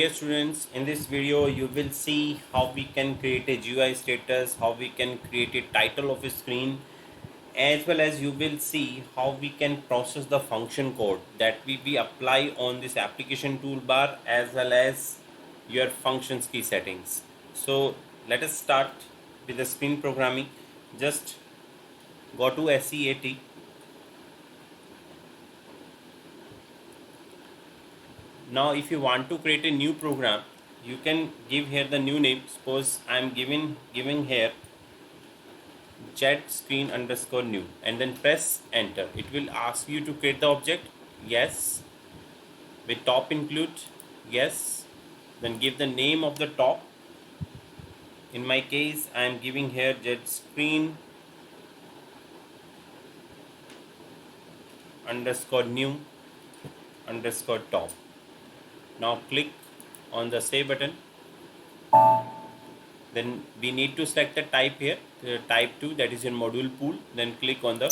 dear students, in this video you will see how we can create a GUI status, how we can create a title of a screen, as well as you will see how we can process the function code that we apply on this application toolbar as well as your functions key settings. So let us start with the screen programming. Just go to SEAT. Now if you want to create a new program, you can give here the new name. Suppose I am giving here jet screen underscore new, and then press enter. It will ask you to create the object. Yes. With top include, yes. Then give the name of the top. In my case I am giving here jet screen underscore new underscore top. Now click on the save button. Then we need to select the type here, type 2, that is in module pool. Then click on the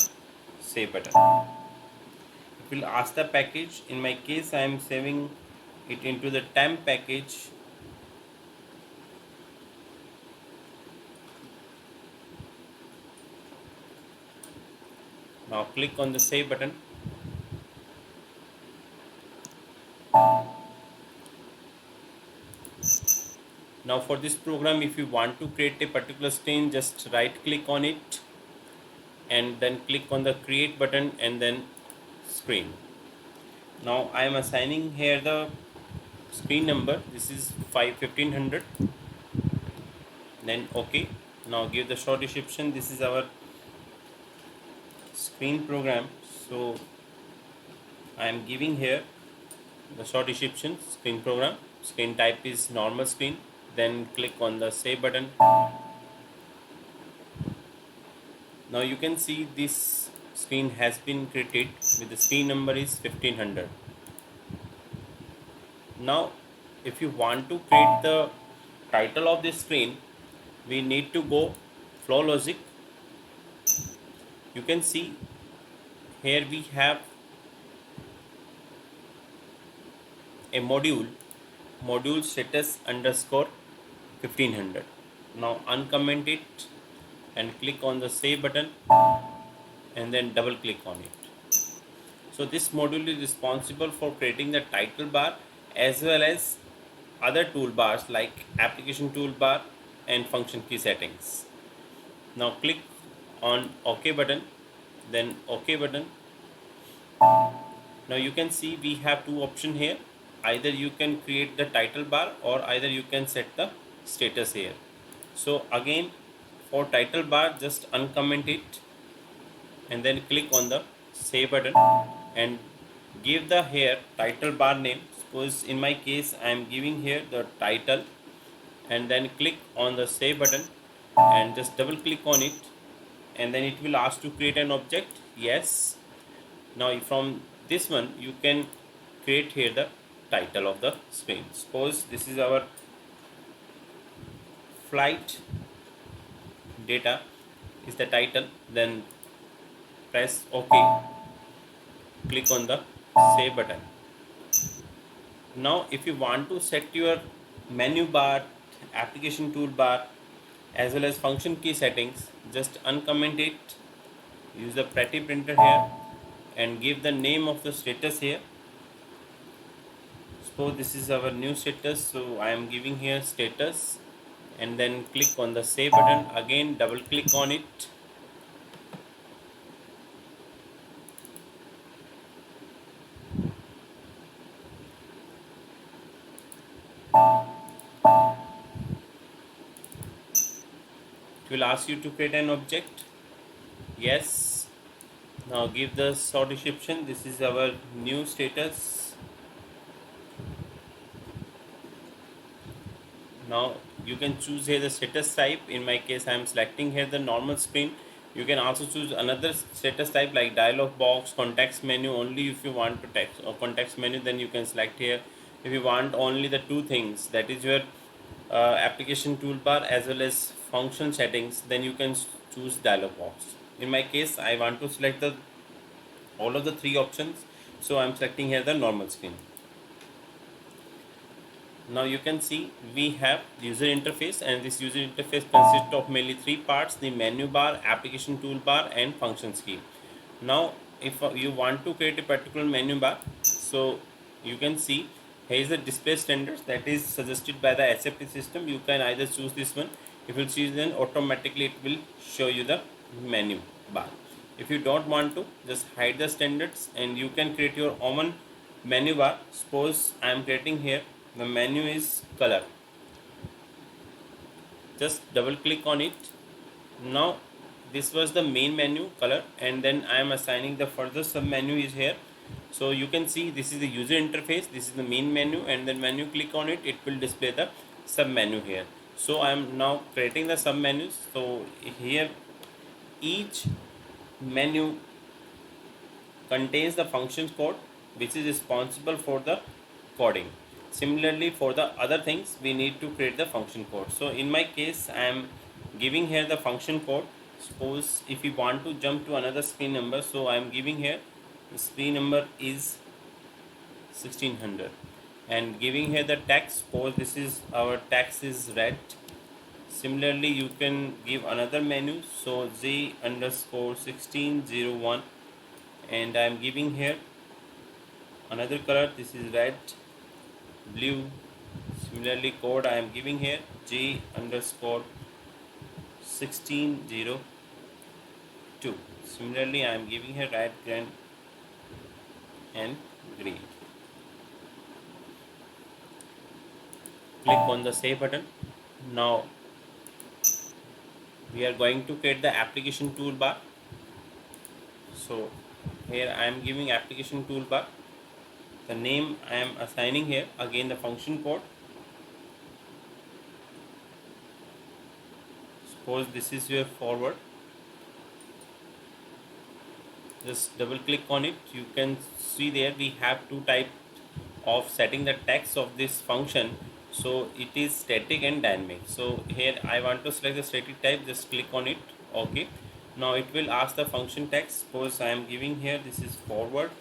save button. It will ask the package. In my case I am saving it into the temp package. Now click on the save button. Now for this program, if you want to create a particular screen, just right click on it and then click on the create button and then screen. Now I am assigning here the screen number. This is 1500. Then OK. Now give the short description. This is our screen program. So I am giving here the short description, screen program. Screen type is normal screen. Then click on the save button. Now you can see this screen has been created with the screen number is 1500. Now if you want to create the title of this screen, we need to go flow logic. You can see here we have a module status underscore 1500. Now uncomment it and click on the save button and then double click on it. So this module is responsible for creating the title bar as well as other toolbars like application toolbar and function key settings. Now click on OK button, then OK button. Now you can see we have two options here. Either you can create the title bar or either you can set the status here. So again, for title bar, just uncomment it and then click on the save button and give the here title bar name. Suppose in my case I am giving here the title and then click on the save button and just double click on it and then it will ask to create an object. Yes. Now from this one you can create here the title of the screen. Suppose this is our flight data is the title, then press OK, click on the save button. Now if you want to set your menu bar, application toolbar as well as function key settings, just uncomment it, use the pretty printer here and give the name of the status here. Suppose this is our new status, so I am giving here status and then click on the save button, again double click on it. It will ask you to create an object. Yes. Now give the short description. This is our new status. Now you can choose here the status type. In my case I am selecting here the normal screen. You can also choose another status type like dialog box, context menu. Only if you want to text or context menu, then you can select here. If you want only the two things, that is your application toolbar as well as function settings, then you can choose dialog box. In my case I want to select the all of the three options, so I am selecting here the normal screen. Now you can see we have user interface, and this user interface consists of mainly three parts: the menu bar, application toolbar, and functions key. Now if you want to create a particular menu bar, so you can see here is the display standards that is suggested by the SFT system. You can either choose this one. If you choose, then automatically it will show you the menu bar. If you don't want to, just hide the standards and you can create your own menu bar. Suppose I am creating here, the menu is color. Just double click on it. Now this was the main menu color, and then I am assigning the further sub menu is here. So you can see this is the user interface, this is the main menu, and then when you click on it, it will display the sub menu here. So I am now creating the sub menus. So here each menu contains the function code which is responsible for the coding. Similarly, for the other things we need to create the function code. So in my case I am giving here the function code. Suppose if we want to jump to another screen number, so I am giving here the screen number is 1600 and giving here the text. Suppose this is our text is red. Similarly, you can give another menu, so z underscore 1601, and I am giving here another color, this is red, blue. Similarly, code I am giving here j underscore 1602. Similarly, I am giving here red, green, and green. Click on the save button. Now we are going to create the application toolbar. So here I am giving application toolbar. The name I am assigning here, again the function code. Suppose this is your forward. Just double click on it. You can see there we have two types of setting the text of this function. So it is static and dynamic. So here I want to select the static type, just click on it. Okay, now it will ask the function text. Suppose I am giving here, this is forward.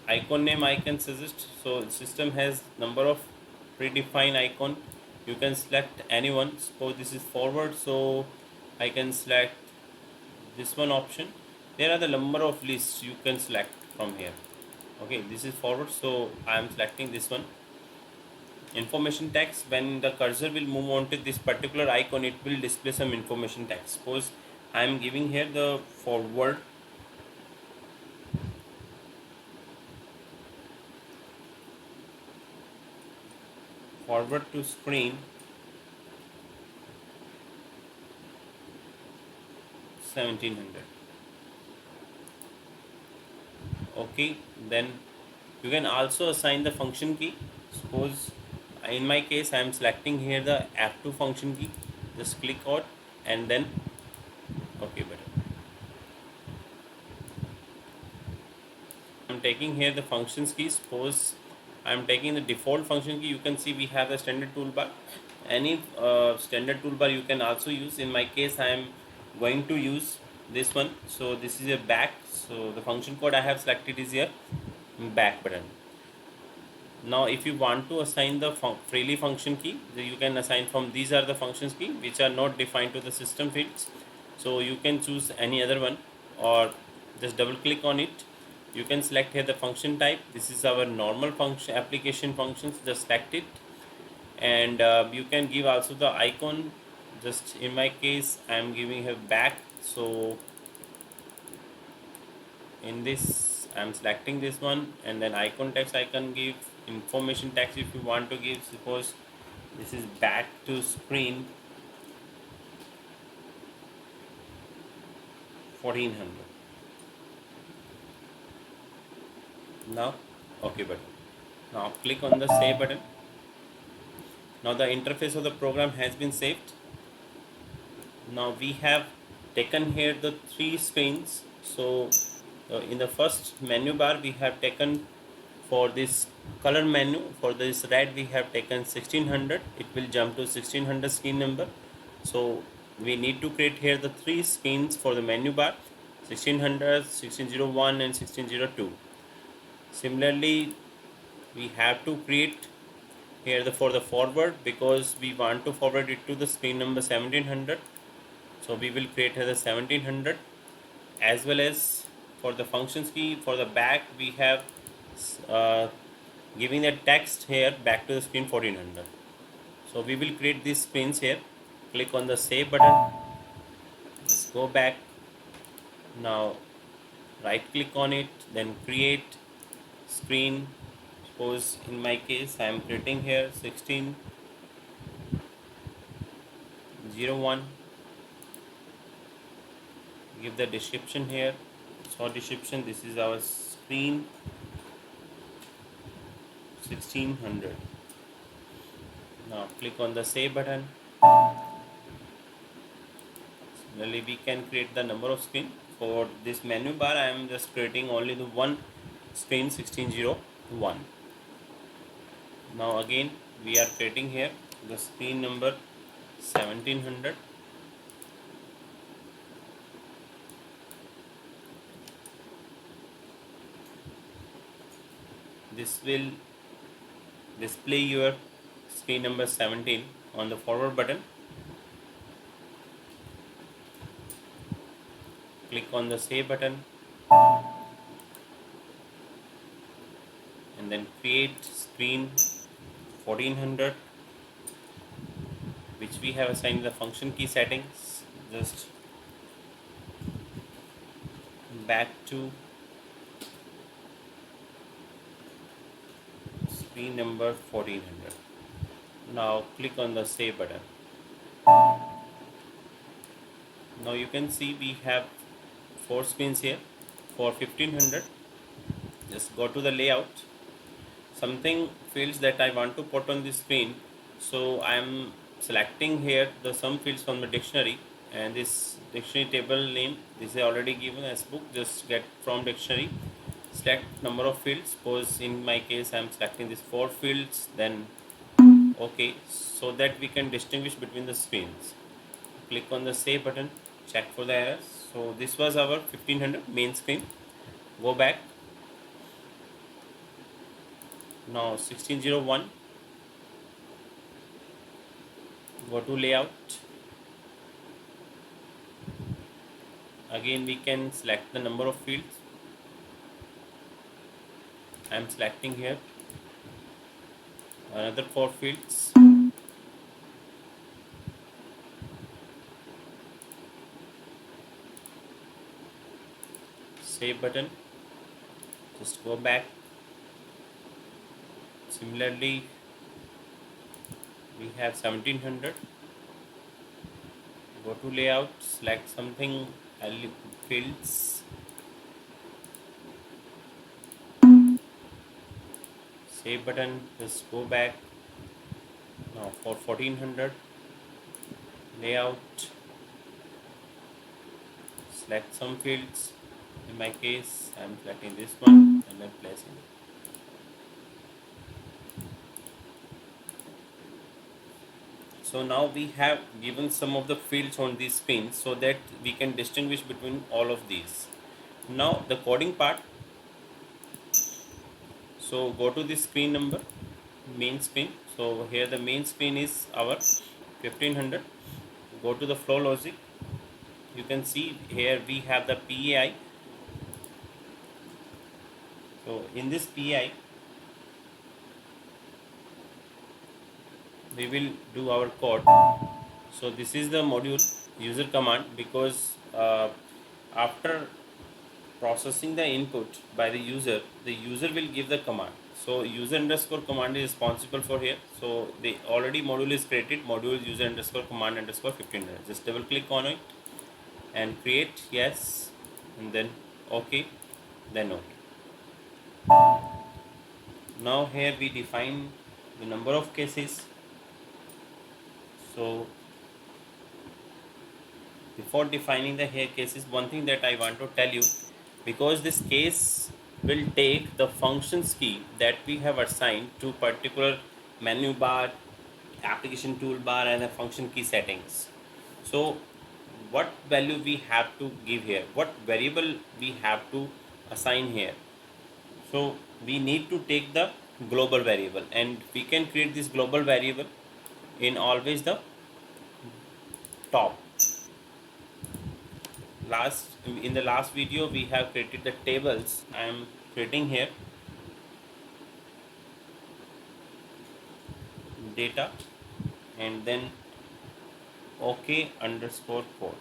Icon name I can suggest, so the system has number of predefined icon. You can select anyone. Suppose this is forward, so I can select this one option. There are the number of lists you can select from here. Okay, this is forward, so I am selecting this one. Information text, when the cursor will move on to this particular icon, it will display some information text. Suppose I am giving here the forward to screen 1700. Okay, then you can also assign the function key. Suppose in my case I am selecting here the F2 function key. Just click on and then OK button. I am taking here the functions key. Suppose I am taking the default function key. You can see we have the standard toolbar. Any standard toolbar you can also use. In my case I am going to use this one. So this is a back. So the function code I have selected is here back button. Now if you want to assign the freely function key, you can assign from these are the functions key which are not defined to the system fields. So you can choose any other one or just double click on it. You can select here the function type. This is our normal function application functions. Just select it, and you can give also the icon. Just in my case I am giving here back. So in this I am selecting this one, and then icon text I can give, information text if you want to give. Suppose this is back to screen 1400. Now OK button. Now click on the save button. Now the interface of the program has been saved. Now we have taken here the three screens. So in the first menu bar we have taken, for this color menu, for this red we have taken 1600. It will jump to 1600 screen number. So we need to create here the three screens for the menu bar: 1600, 1601 and 1602. Similarly, we have to create here for the forward, because we want to forward it to the screen number 1700, so we will create here the 1700, as well as for the functions key for the back we have uh, giving the text here back to the screen 1400. So we will create these screens here. Click on the save button. Let's go back. Now right click on it, then create screen. Suppose in my case I am creating here 1601. Give the description here. So description, this is our screen 1600. Now click on the save button. Similarly, we can create the number of screen. For this menu bar, I am just creating only the one screen 1601. Now again, we are creating here the screen number 1700. This will display your screen number 17 on the forward button. Click on the save button and then create screen 1400, which we have assigned the function key settings. Just back to screen number 1400. Now click on the save button. Now you can see we have 4 screens here for 1500. Just go to the layout, something fields that I want to put on the screen. So I am selecting here the some fields from the dictionary, and this dictionary table name, this is already given as book. Just get from dictionary, select number of fields. Suppose in my case I am selecting these 4 fields, then OK, so that we can distinguish between the screens. Click on the save button, check for the errors. So this was our 1500 main screen. Go back. Now 1601, go to layout. Again we can select the number of fields. I am selecting here another 4 fields. Save button. Just go back. Similarly, we have 1700. Go to layout, select something fields. Save button. Just go back. Now for 1400, layout, select some fields. In my case, I am selecting this one and then placing it. So now we have given some of the fields on these screens so that we can distinguish between all of these. Now the coding part. So go to the screen number, main screen. So here the main screen is our 1500. Go to the flow logic. You can see here we have the PAI. So in this PAI, we will do our code. So this is the module user command, because after processing the input by the user will give the command. So user underscore command is responsible for here. So the already module is created, module user underscore command underscore 1500. Just double click on it and create, yes, and then OK, then OK. Now here we define the number of cases. So before defining the here cases, one thing that I want to tell you, because this case will take the functions key that we have assigned to particular menu bar, application toolbar, and the function key settings. So what value we have to give here, what variable we have to assign here. So we need to take the global variable, and we can create this global variable in always the top. In the last video we have created the tables. I am creating here data and then OK underscore code,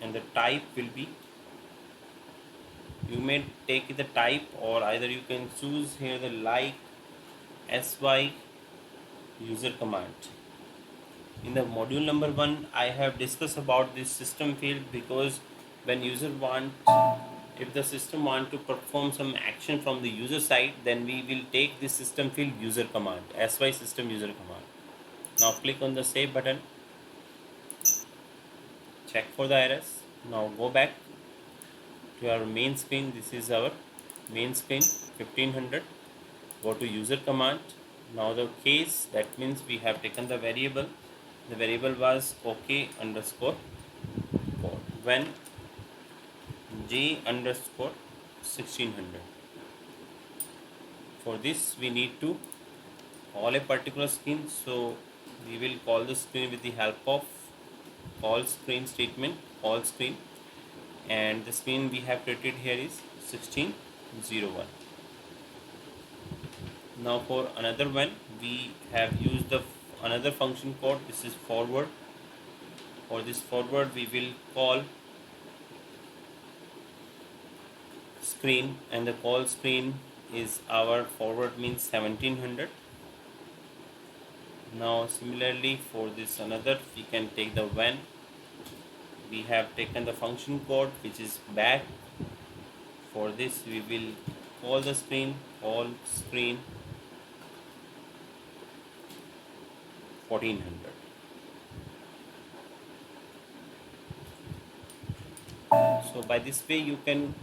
and the type will be, you may take the type, or either you can choose here the like sy user command. In the module number 1 I have discussed about this system field, because when user want, if the system want to perform some action from the user side, then we will take this system field user command, sy system user command. Now click on the save button, check for the errors. Now go back to our main screen. This is our main screen 1500. Go to user command. Now the case, that means we have taken the variable. The variable was OK underscore code when j underscore 1600. For this we need to call a particular screen, so we will call the screen with the help of call screen statement, call screen, and the screen we have created here is 1601. Now for another one we have used the another function code. This is forward. For this forward we will call screen, and the call screen is our forward means 1700. Now similarly for this another we can take the when. We have taken the function code which is back. For this we will call the screen, call screen 1400. So by this way you can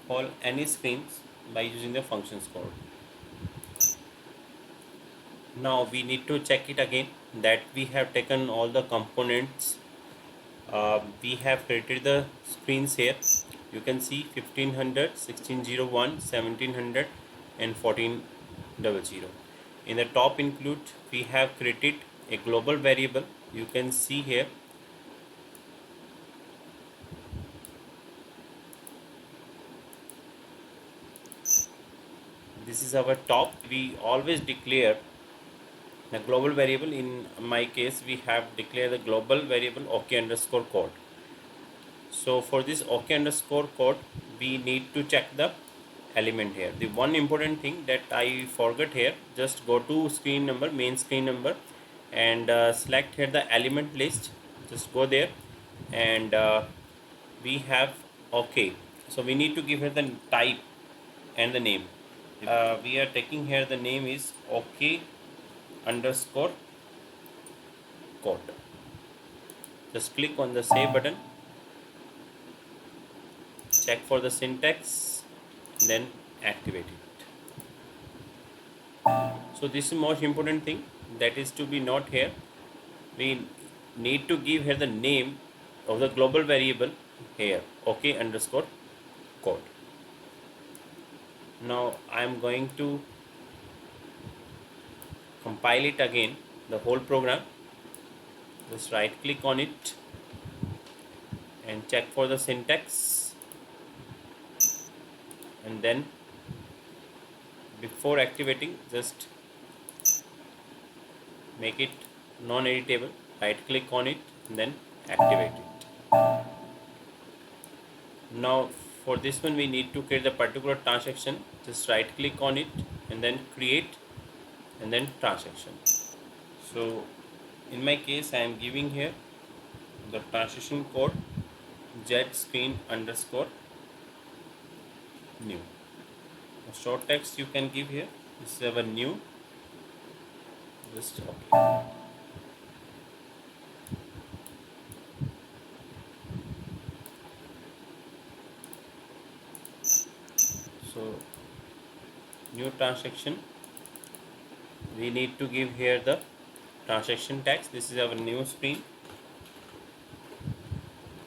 call any screens by using the functions code. Now we need to check it again that we have taken all the components. We have created the screens here. You can see 1500, 1601, 1700 and 1400. In the top include we have created a global variable. You can see here this is our top. We always declare the global variable. In my case we have declared the global variable OK underscore code. So for this OK underscore code we need to check the element here. The one important thing that I forgot here, just go to screen number, main screen number, and select here the element list. Just go there and we have OK. So we need to give here the type and the name. We are taking here the name is OK underscore code. Just click on the save button, check for the syntax, then activate it. So this is most important thing that is to be noted here. We need to give here the name of the global variable here, OK underscore code. Now I am going to compile it again, the whole program. Just right click on it and check for the syntax, and then before activating just make it non-editable. Right click on it and then activate it. Now for this one we need to create the particular transaction. Just right click on it and then create and then transaction. So in my case I am giving here the transaction code screen underscore new. A short text you can give here. This is our new. Just OK. So new transaction, we need to give here the transaction tags. This is our new screen.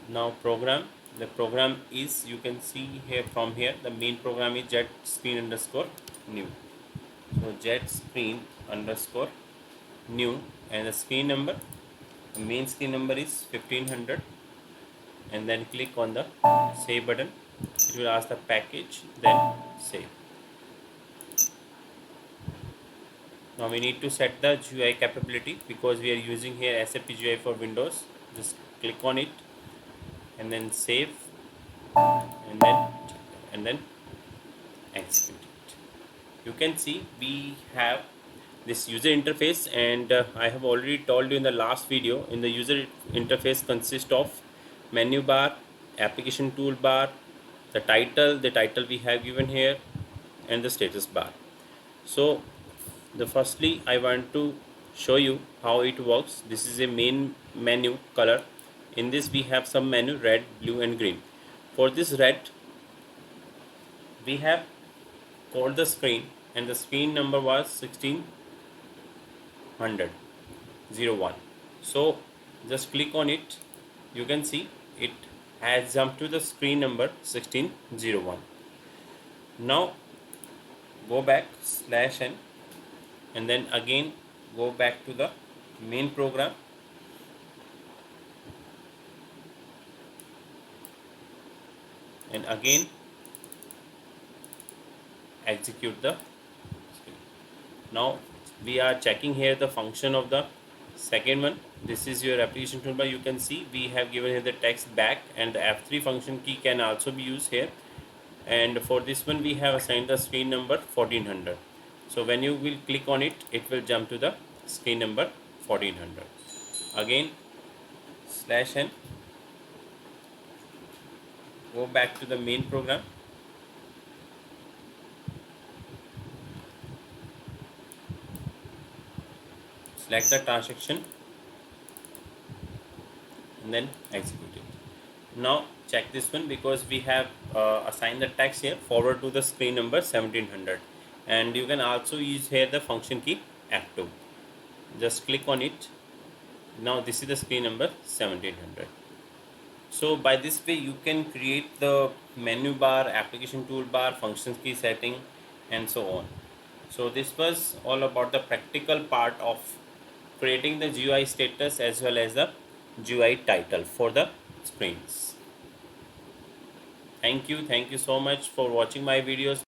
Now program, the program is, you can see here from here, the main program is jet screen underscore new. So jet screen underscore new, and the screen number, the main screen number is 1500, and then click on the save button. It will ask the package, then save. Now we need to set the GUI capability because we are using here SAP GUI for Windows. Just click on it and then save, and then execute it. You can see we have this user interface, and I have already told you in the last video, in the user interface consists of menu bar, application toolbar, the title we have given here, and the status bar. So the firstly I want to show you how it works. This is a main menu color. In this we have some menu, red, blue and green. For this red, we have called the screen, and the screen number was 1600 01. So just click on it. You can see it has jumped to the screen number 1601. Now go back /n, and then again go back to the main program, and again execute the screen. Now we are checking here the function of the second one. This is your application toolbar. You can see we have given here the text back, and the F3 function key can also be used here. And for this one we have assigned the screen number 1400. So when you will click on it, it will jump to the screen number 1400. Again /n, go back to the main program, select the transaction and then execute it. Now check this one, because we have assigned the text here forward to the screen number 1700, and you can also use here the function key F2. Just click on it. Now this is the screen number 1700. So by this way you can create the menu bar, application toolbar, functions key setting and so on. So this was all about the practical part of creating the GUI status as well as the GUI title for the screens. Thank you so much for watching my videos.